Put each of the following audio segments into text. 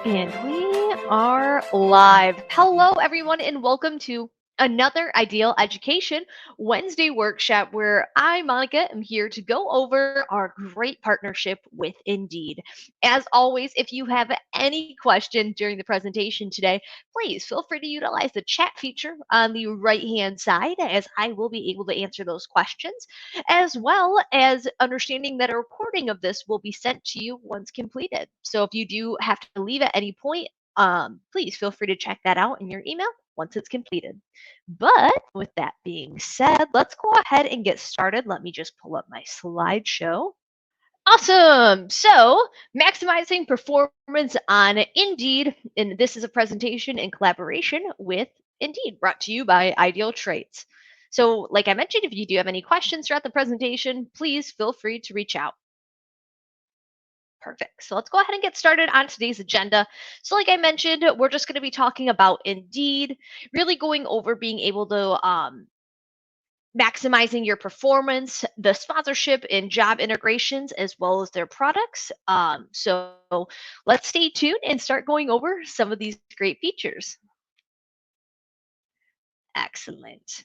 And we are live. Hello, everyone, and welcome to another Ideal Education Wednesday workshop where I, Monica, am here to go over our great partnership with Indeed. As always, if you have any question during the presentation today, please feel free to utilize the chat feature on the right hand side as I will be able to answer those questions, as well as understanding that a recording of this will be sent to you once completed. So if you do have to leave at any point, please feel free to check that out in your email once it's completed. But with that being said, let's go ahead and get started. Let me just pull up my slideshow. Awesome. So, maximizing performance on Indeed. And this is a presentation in collaboration with Indeed, brought to you by Ideal Traits. So, like I mentioned, if you do have any questions throughout the presentation, please feel free to reach out. Perfect. So let's go ahead and get started on today's agenda. So, like I mentioned, we're just going to be talking about Indeed, really going over being able to maximizing your performance, the sponsorship and job integrations, as well as their products. So let's stay tuned and start going over some of these great features. Excellent.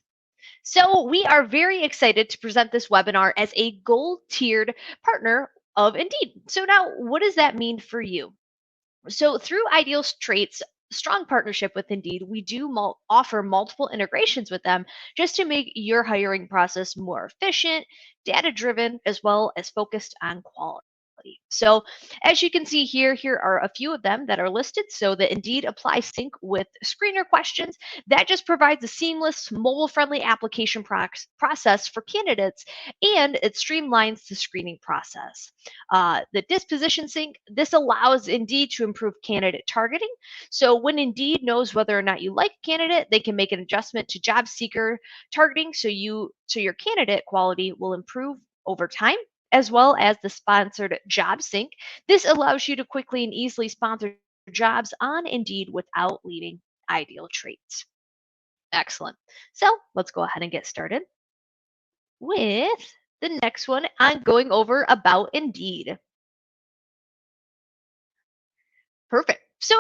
So we are very excited to present this webinar as a gold tiered partner of Indeed. So now, what does that mean for you? So through Ideal Traits, strong partnership with Indeed, we do offer multiple integrations with them just to make your hiring process more efficient, data driven, as well as focused on quality. So, as you can see here are a few of them that are listed. So, the Indeed Apply Sync with screener questions that just provides a seamless, mobile friendly application process for candidates, and it streamlines the screening process. The disposition sync, this allows Indeed to improve candidate targeting. So when Indeed knows whether or not you like a candidate, they can make an adjustment to job seeker targeting so your candidate quality will improve over time, as well as the sponsored job sync. This allows you to quickly and easily sponsor jobs on Indeed without leaving Ideal Traits. Excellent. So let's go ahead and get started with the next one. I'm going over about Indeed. Perfect. So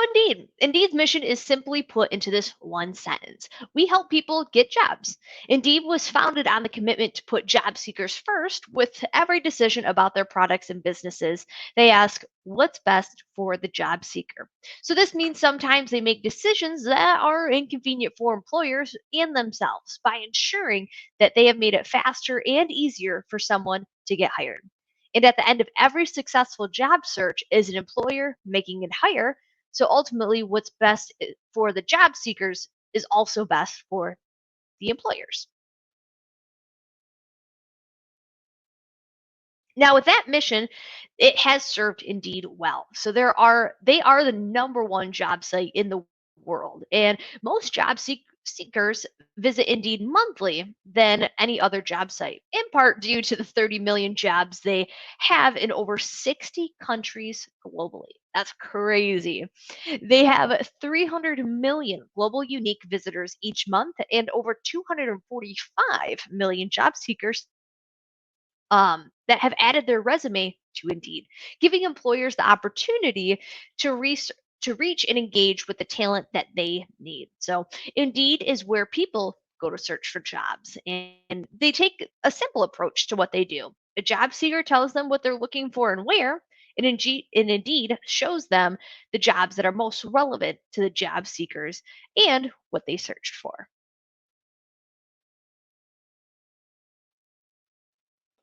Indeed's mission is simply put into this one sentence. We help people get jobs. Indeed was founded on the commitment to put job seekers first with every decision about their products and businesses. They ask what's best for the job seeker. So this means sometimes they make decisions that are inconvenient for employers and themselves by ensuring that they have made it faster and easier for someone to get hired. And at the end of every successful job search is an employer making it hire. So ultimately, what's best for the job seekers is also best for the employers. Now, with that mission, it has served Indeed well. So they are the number one job site in the world, and most seekers visit Indeed monthly than any other job site, in part due to the 30 million jobs they have in over 60 countries globally. That's crazy. They have 300 million global unique visitors each month and over 245 million job seekers that have added their resume to Indeed, giving employers the opportunity to reach and engage with the talent that they need. So, Indeed is where people go to search for jobs, and they take a simple approach to what they do. A job seeker tells them what they're looking for and where, and Indeed shows them the jobs that are most relevant to the job seekers and what they searched for.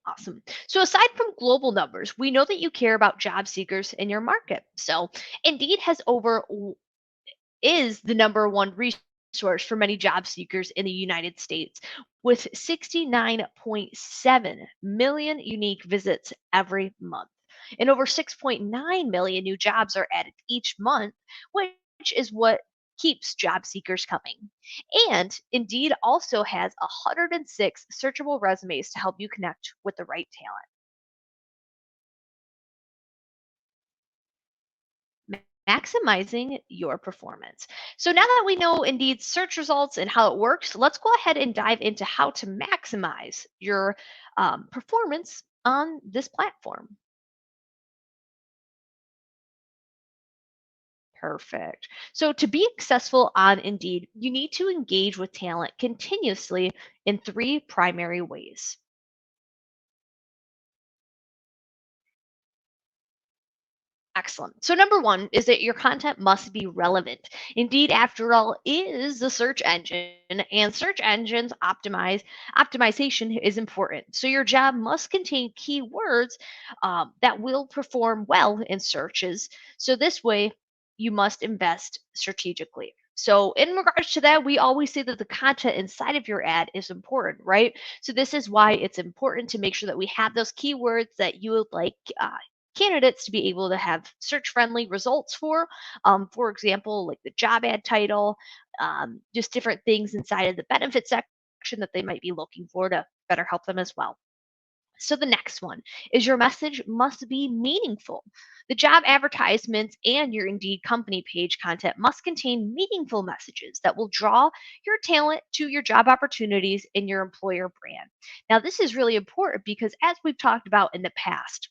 Awesome. So, aside from global numbers, we know that you care about job seekers in your market. So, Indeed is the number one resource for many job seekers in the United States, with 69.7 million unique visits every month. And over 6.9 million new jobs are added each month, which is what keeps job seekers coming. And Indeed also has 106 searchable resumes to help you connect with the right talent. Maximizing your performance. So now that we know Indeed's search results and how it works, let's go ahead and dive into how to maximize your performance on this platform. Perfect. So, to be successful on Indeed, you need to engage with talent continuously in three primary ways. Excellent. So, number one is that your content must be relevant. Indeed, after all, is the search engine, and search engines optimization is important. So, your job must contain keywords that will perform well in searches. So, this way, you must invest strategically. So, in regards to that, we always say that the content inside of your ad is important, right? So, this is why it's important to make sure that we have those keywords that you would like candidates to be able to have search friendly results for. For example, like the job ad title, just different things inside of the benefit section that they might be looking for to better help them as well. So the next one is your message must be meaningful. The job advertisements and your Indeed company page content must contain meaningful messages that will draw your talent to your job opportunities in your employer brand. Now, this is really important because, as we've talked about in the past,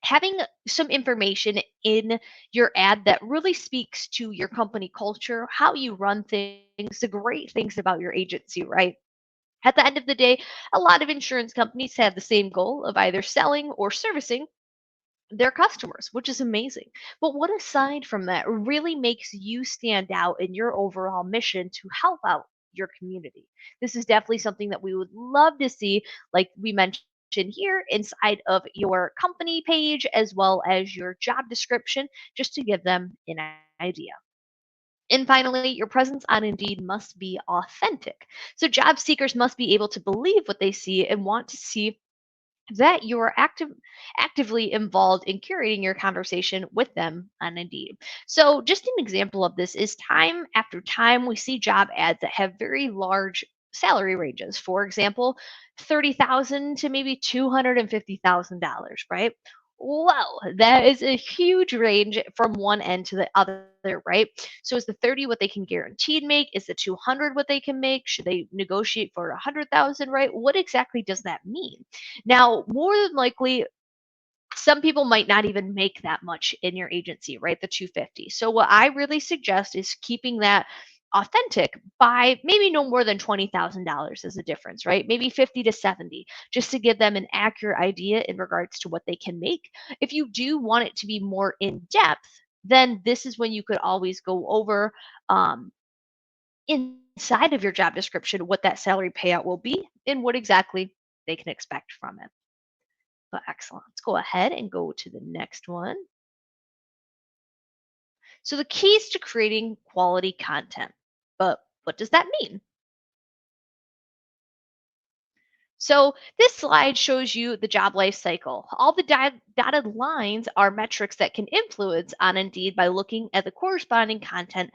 having some information in your ad that really speaks to your company culture, how you run things, the great things about your agency, right? At the end of the day, a lot of insurance companies have the same goal of either selling or servicing their customers, which is amazing. But what aside from that really makes you stand out in your overall mission to help out your community? This is definitely something that we would love to see, like we mentioned here, inside of your company page as well as your job description, just to give them an idea. And finally, your presence on Indeed must be authentic. So job seekers must be able to believe what they see and want to see that you are actively involved in curating your conversation with them on Indeed. So, just an example of this is time after time we see job ads that have very large salary ranges. For example, 30,000 to maybe $250,000, right? Whoa, that is a huge range from one end to the other, right? So is the 30 what they can guaranteed make? Is the 200 what they can make? Should they negotiate for 100,000, right? What exactly does that mean? Now, more than likely, some people might not even make that much in your agency, right? The 250. So what I really suggest is keeping that authentic by maybe no more than $20,000 as a difference, right? Maybe 50 to 70, just to give them an accurate idea in regards to what they can make. If you do want it to be more in depth, then this is when you could always go over um, inside of your job description what that salary payout will be and what exactly they can expect from it. But excellent. Let's go ahead and go to the next one. So the keys to creating quality content. But what does that mean? So this slide shows you the job life cycle. All the dotted lines are metrics that can influence on Indeed by looking at the corresponding content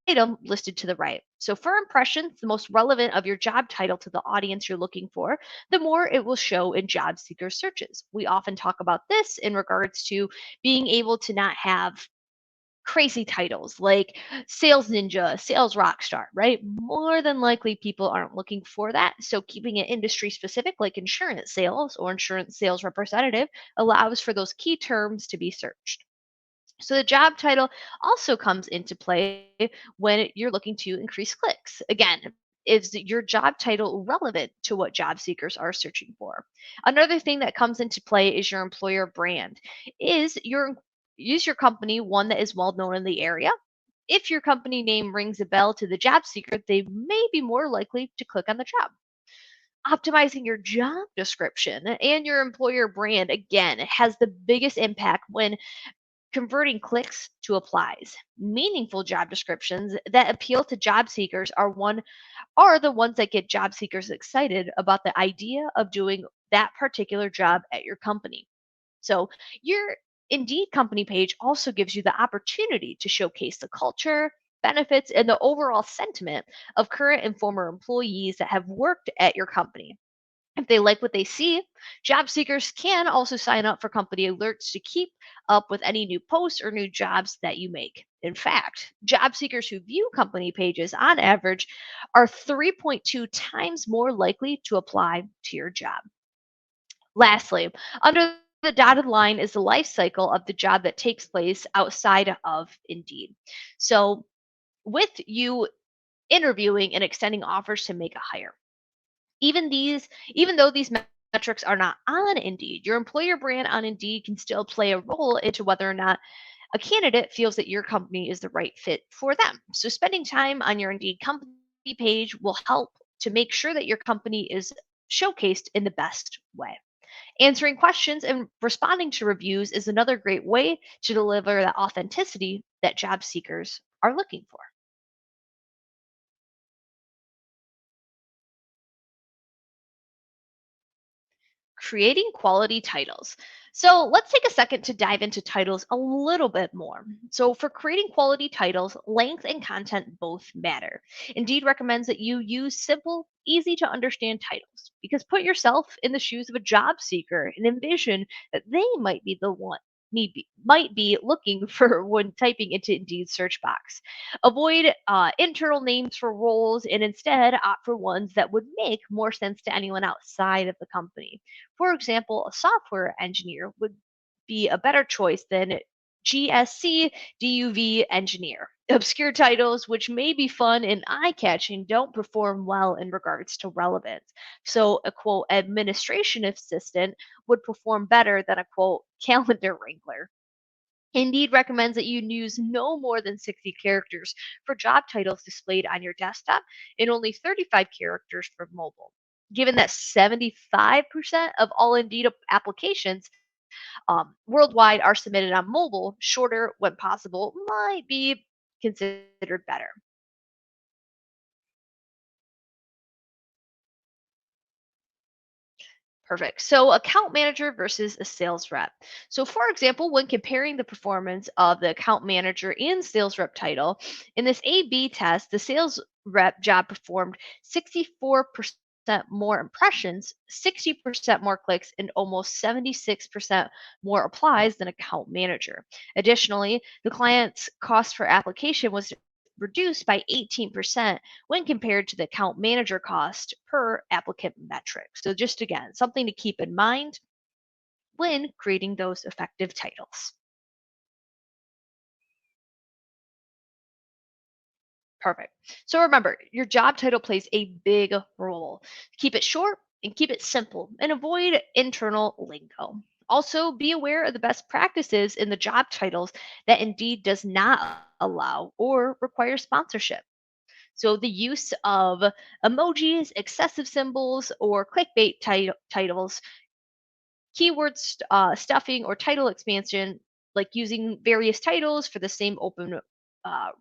item listed to the right. So for impressions, the most relevant of your job title to the audience you're looking for, the more it will show in job seeker searches. We often talk about this in regards to being able to not have crazy titles like sales ninja, sales rock star, right? More than likely, people aren't looking for that. So, keeping it industry specific, like insurance sales or insurance sales representative, allows for those key terms to be searched. So, the job title also comes into play when you're looking to increase clicks. Again, is your job title relevant to what job seekers are searching for? Another thing that comes into play is your employer brand. Is your company one that is well known in the area? If your company name rings a bell to the job seeker, they may be more likely to click on the job. Optimizing your job description and your employer brand, again, has the biggest impact when converting clicks to applies. Meaningful job descriptions that appeal to job seekers are the ones that get job seekers excited about the idea of doing that particular job at your company. So, your Indeed company page also gives you the opportunity to showcase the culture, benefits, and the overall sentiment of current and former employees that have worked at your company. If they like what they see, job seekers can also sign up for company alerts to keep up with any new posts or new jobs that you make. In fact, job seekers who view company pages on average are 3.2 times more likely to apply to your job. Lastly, under the dotted line is the life cycle of the job that takes place outside of Indeed. So, with you interviewing and extending offers to make a hire. Even though these metrics are not on Indeed, your employer brand on Indeed can still play a role into whether or not a candidate feels that your company is the right fit for them. So spending time on your Indeed company page will help to make sure that your company is showcased in the best way. Answering questions and responding to reviews is another great way to deliver that authenticity that job seekers are looking for. Creating quality titles. So let's take a second to dive into titles a little bit more. So, for creating quality titles, length and content both matter. Indeed recommends that you use simple, easy to understand titles because put yourself in the shoes of a job seeker and envision that they might be the one. Might be looking for when typing into Indeed search box. Avoid internal names for roles and instead opt for ones that would make more sense to anyone outside of the company. For example, a software engineer would be a better choice than GSC DUV engineer. Obscure titles, which may be fun and eye catching, don't perform well in regards to relevance. So, a quote, administration assistant would perform better than a quote, calendar wrangler. Indeed recommends that you use no more than 60 characters for job titles displayed on your desktop and only 35 characters for mobile. Given that 75% of all Indeed applications worldwide are submitted on mobile, shorter, when possible, might be considered better. Perfect. So, account manager versus a sales rep. So, for example, when comparing the performance of the account manager and sales rep title, in this A B test, the sales rep job performed 64% more impressions, 60% more clicks, and almost 76% more applies than account manager. Additionally, the client's cost per application was reduced by 18% when compared to the account manager cost per applicant metric. So, just again, something to keep in mind when creating those effective titles. Perfect. So, remember, your job title plays a big role. Keep it short and keep it simple and avoid internal lingo. Also, be aware of the best practices in the job titles that Indeed does not allow or require sponsorship. So the use of emojis, excessive symbols, or clickbait titles, stuffing, or title expansion, like using various titles for the same open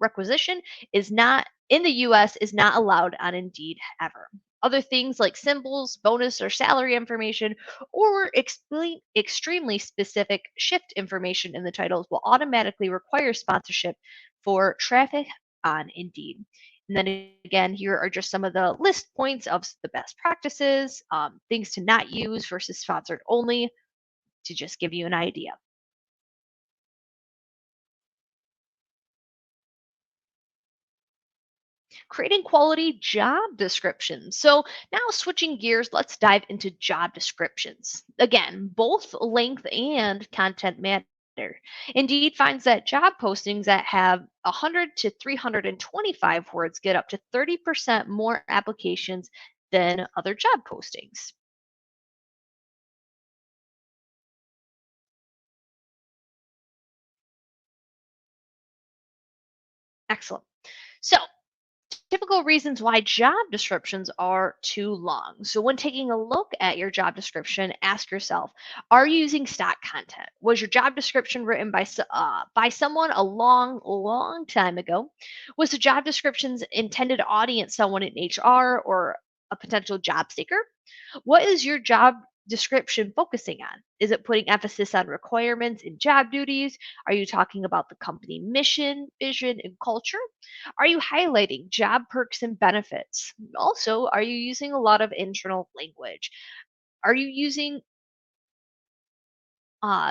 requisition, is not in the U.S. is not allowed on Indeed ever. Other things like symbols, bonus or salary information, or extremely specific shift information in the titles will automatically require sponsorship for traffic on Indeed. And then again, here are just some of the list points of the best practices, things to not use versus sponsored only, to just give you an idea. Creating quality job descriptions. So now switching gears, let's dive into job descriptions. Again, both length and content matter. Indeed finds that job postings that have 100 to 325 words get up to 30% more applications than other job postings. Excellent. So, typical reasons why job descriptions are too long. So, when taking a look at your job description, ask yourself: are you using stock content? Was your job description written by someone a long, long time ago? Was the job description's intended audience someone in HR or a potential job seeker? What is your job description focusing on? Is it putting emphasis on requirements and job duties? Are you talking about the company mission, vision, and culture? Are you highlighting job perks and benefits? Also, are you using a lot of internal language? Are you using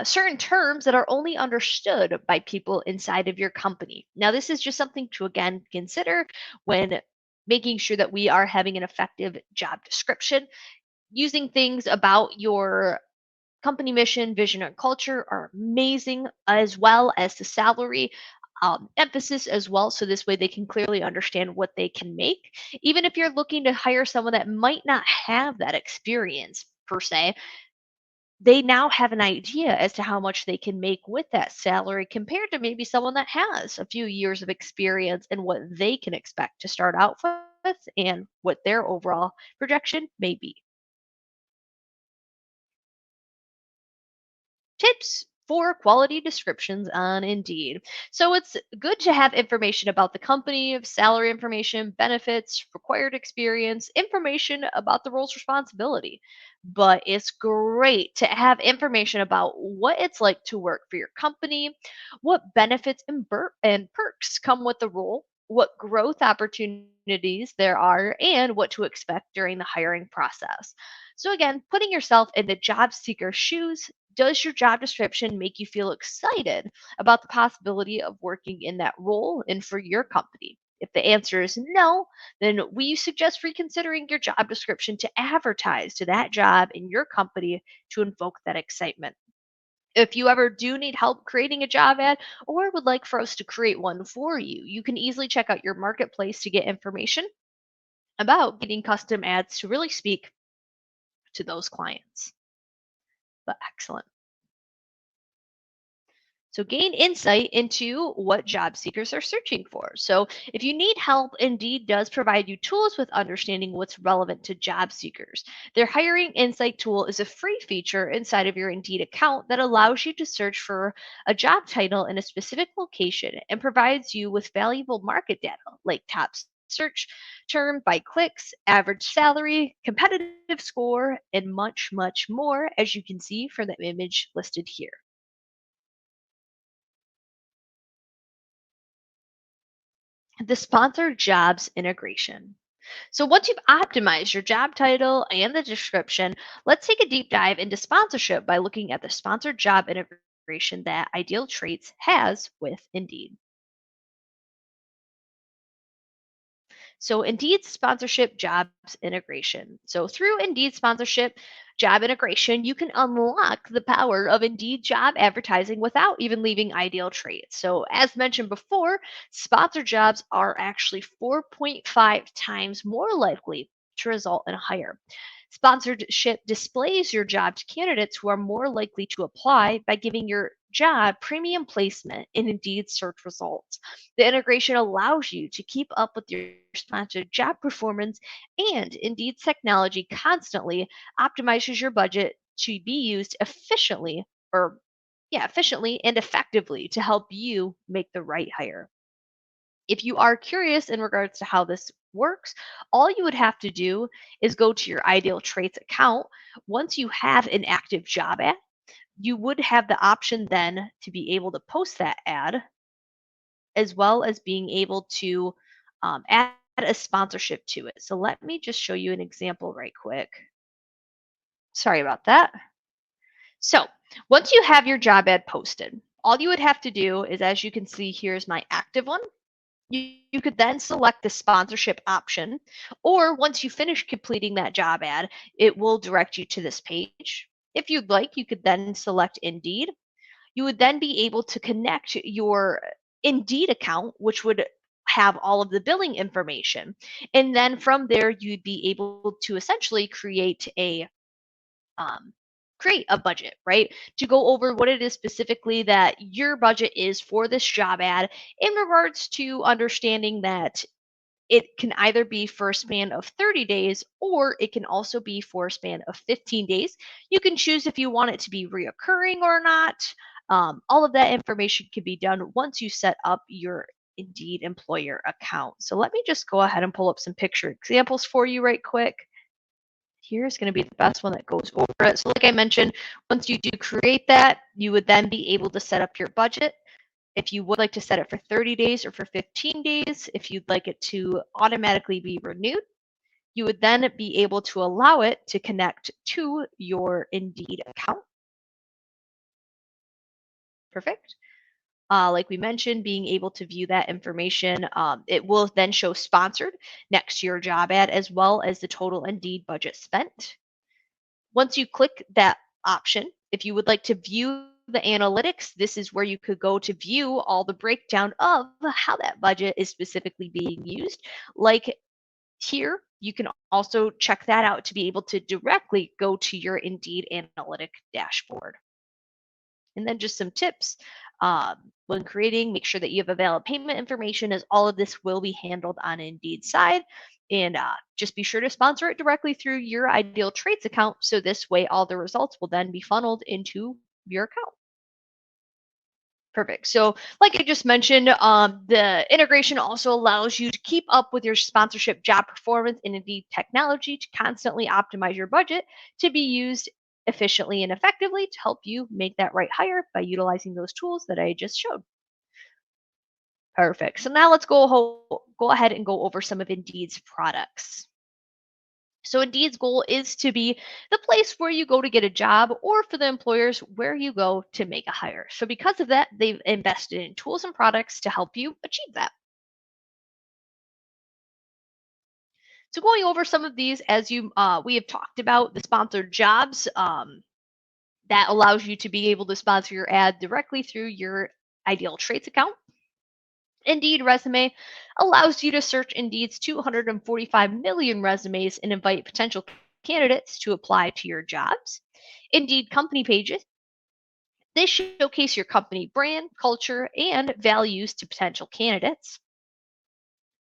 certain terms that are only understood by people inside of your company? Now, this is just something to again consider when making sure that we are having an effective job description, using things about your Company mission, vision, and culture are amazing, as well as the salary emphasis as well. So this way they can clearly understand what they can make. Even if you're looking to hire someone that might not have that experience per se, they now have an idea as to how much they can make with that salary compared to maybe someone that has a few years of experience and what they can expect to start out with and what their overall projection may be. Tips for quality descriptions on Indeed. So it's good to have information about the company, salary information, benefits, required experience, information about the role's responsibility. But it's great to have information about what it's like to work for your company, what benefits and perks come with the role, what growth opportunities there are, and what to expect during the hiring process. So, again, putting yourself in the job seeker's shoes, does your job description make you feel excited about the possibility of working in that role and for your company? If the answer is no, then we suggest reconsidering your job description to advertise to that job in your company to invoke that excitement. If you ever do need help creating a job ad or would like for us to create one for you, you can easily check out your marketplace to get information about getting custom ads to really speak to those clients. But excellent. So, gain insight into what job seekers are searching for. So, if you need help, Indeed does provide you tools with understanding what's relevant to job seekers. Their Hiring Insight tool is a free feature inside of your Indeed account that allows you to search for a job title in a specific location and provides you with valuable market data like top search term by clicks, average salary, competitive score, and much, much more, as you can see from the image listed here. The sponsored jobs integration. So once you've optimized your job title and the description, let's take a deep dive into sponsorship by looking at the sponsored job integration that Ideal Traits has with Indeed. So, Indeed sponsorship jobs integration. So, through Indeed sponsorship job integration, you can unlock the power of Indeed job advertising without even leaving Ideal Trades. So, as mentioned before, sponsored jobs are actually 4.5 times more likely to result in a hire. Sponsorship displays your job to candidates who are more likely to apply by giving your job premium placement in Indeed search results. The integration allows you to keep up with your sponsored job performance, and Indeed's technology constantly optimizes your budget to be used efficiently or efficiently and effectively to help you make the right hire. If you are curious in regards to how this works, all you would have to do is go to your Ideal Traits account. Once you have an active job ad, you would have the option then to be able to post that ad as well as being able to add a sponsorship to it. So let me just show you an example right quick. Sorry about that. So once you have your job ad posted, all you would have to do is, as you can see, here's my active one. You could then select the sponsorship option, or once you finish completing that job ad, it will direct you to this page. If you'd like, you could then select Indeed. You would then be able to connect your Indeed account, which would have all of the billing information. And then from there, you'd be able to essentially um, create a budget, right? To go over what it is specifically that your budget is for this job ad in regards to understanding that it can either be for a span of 30 days or it can also be for a span of 15 days. You can choose if you want it to be reoccurring or not. All of that information can be done once you set up your Indeed employer account. So let me just go ahead and pull up some picture examples for you right quick. Here's going to be the best one that goes over it. So like I mentioned, once you do create that, you would then be able to set up your budget. If you would like to set it for 30 days or for 15 days, if you'd like it to automatically be renewed, you would then be able to allow it to connect to your Indeed account. Perfect. Like we mentioned, being able to view that information, it will then show sponsored next to your job ad as well as the total Indeed budget spent. Once you click that option, If you would like to view the analytics, this is where you could go to view all the breakdown of how that budget is specifically being used. Like here, you can also check that out to be able to directly go to your Indeed analytic dashboard. And then just some tips when creating, make sure that you have a valid payment information, as all of this will be handled on Indeed's side. And just be sure to sponsor it directly through your Ideal Traits account. So this way, all the results will then be funneled into your account. Perfect. So, like I just mentioned, the integration also allows you to keep up with your sponsorship job performance and Indeed technology to constantly optimize your budget to be used efficiently and effectively to help you make that right hire by utilizing those tools that I just showed. Perfect. So now let's go ahead and go over some of Indeed's products. So Indeed's goal is to be the place where you go to get a job, or for the employers where you go to make a hire. So because of that, they've invested in tools and products to help you achieve that. So going over some of these, as we have talked about, the sponsored jobs that allows you to be able to sponsor your ad directly through your Ideal Traits account. Indeed Resume allows you to search Indeed's 245 million resumes and invite potential candidates to apply to your jobs. Indeed Company Pages, they showcase your company brand, culture, and values to potential candidates.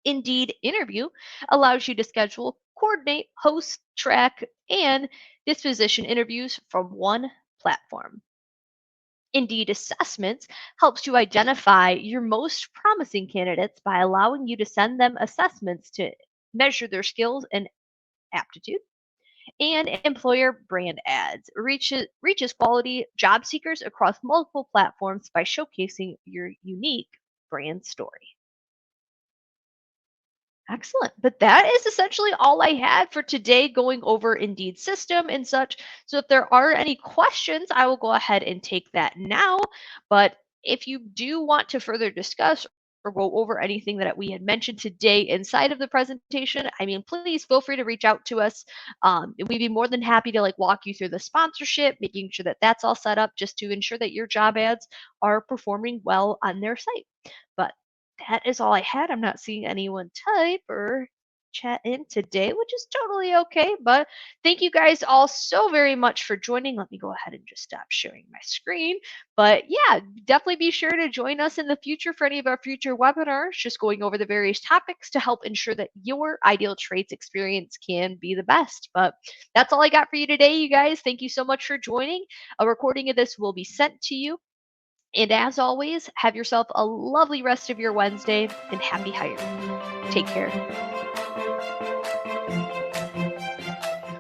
Indeed Interview allows you to schedule, coordinate, host, track, and disposition interviews from one platform. Indeed Assessments helps you identify your most promising candidates by allowing you to send them assessments to measure their skills and aptitude. And Employer Brand Ads reaches quality job seekers across multiple platforms by showcasing your unique brand story. Excellent. But that is essentially all I had for today, going over Indeed system and such. So if there are any questions, I will go ahead and take that now. But if you do want to further discuss or go over anything that we had mentioned today inside of the presentation, I mean, please feel free to reach out to us. We'd be more than happy to walk you through the sponsorship, making sure that that's all set up just to ensure that your job ads are performing well on their site. But that is all I had. I'm not seeing anyone type or chat in today, which is totally okay. But thank you guys all so very much for joining. Let me go ahead and just stop sharing my screen. But yeah, definitely be sure to join us in the future for any of our future webinars, just going over the various topics to help ensure that your Ideal Traits experience can be the best. But that's all I got for you today, you guys. Thank you so much for joining. A recording of this will be sent to you. And as always, have yourself a lovely rest of your Wednesday and happy hiring. Take care.